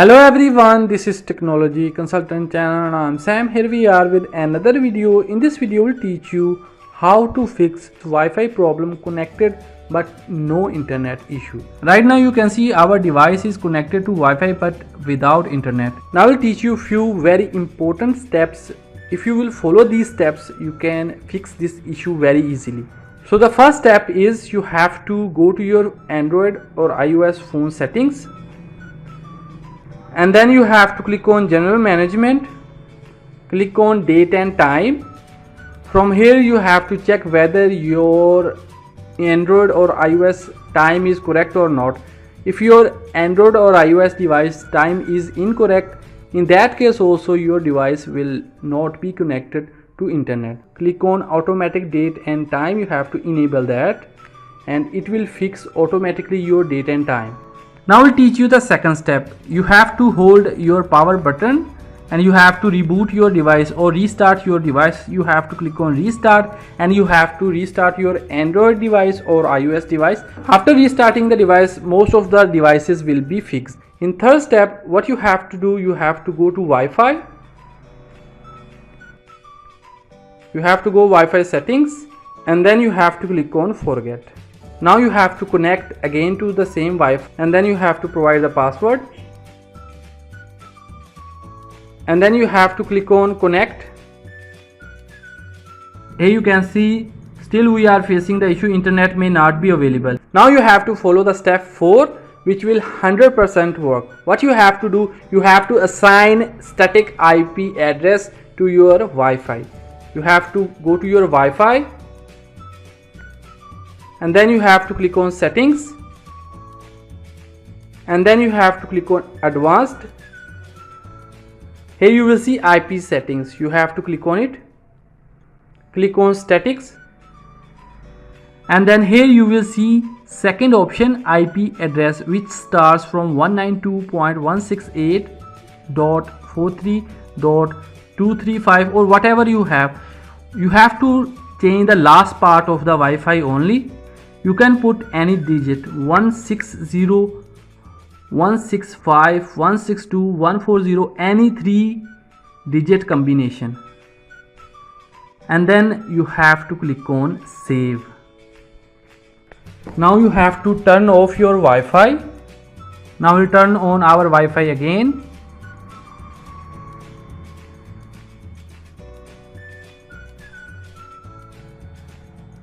Hello everyone, this is Technology Consultant channel and I'm Sam. Here we are with another video. In this video we'll teach you how to fix Wi-Fi problem connected but no internet issue. Right now you can see our device is connected to Wi-Fi but without internet. Now I'll teach you few very important steps. If you will follow these steps, you can fix this issue very easily. So the first step is you have to go to your Android or iOS phone settings. And then you have to click on general management, click on date and time. From here you have to check whether your Android or iOS time is correct or not. If your Android or iOS device time is incorrect, in that case also your device will not be connected to internet. Click on automatic date and time. You have to enable that and it will fix automatically your date and time. Now I'll teach you the second step. You have to hold your power button and you have to reboot your device or restart your device. You have to click on restart and you have to restart your Android device or iOS device. After restarting the device, most of the devices will be fixed. In third step, what you have to do, you have to go to Wi-Fi. You have to go Wi-Fi settings and then you have to click on forget. Now you have to connect again to the same Wi-Fi and then you have to provide the password. And then you have to click on connect. Here you can see still we are facing the issue, internet may not be available. Now you have to follow the step 4, which will 100% work. What you have to do, you have to assign static IP address to your Wi-Fi. You have to go to your Wi-Fi and then you have to click on settings and then you have to click on advanced. Here you will see IP settings. You have to click on it, click on statics and then here you will see second option, IP address, which starts from 192.168.43.235 or whatever you have. You have to change the last part of the Wi-Fi only. You can put any digit 160, 165, 162, 140, any 3-digit combination. And then you have to click on save. Now you have to turn off your Wi-Fi. Now we'll turn on our Wi-Fi again.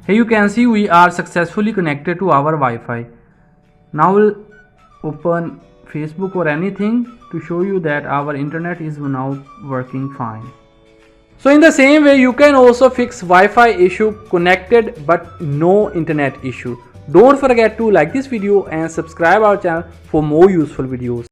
Here you can see we are successfully connected to our Wi-Fi. Now we'll open Facebook or anything to show you that our internet is now working fine. So in the same way you can also fix Wi-Fi issue connected but no internet issue. Don't forget to like this video and subscribe our channel for more useful videos.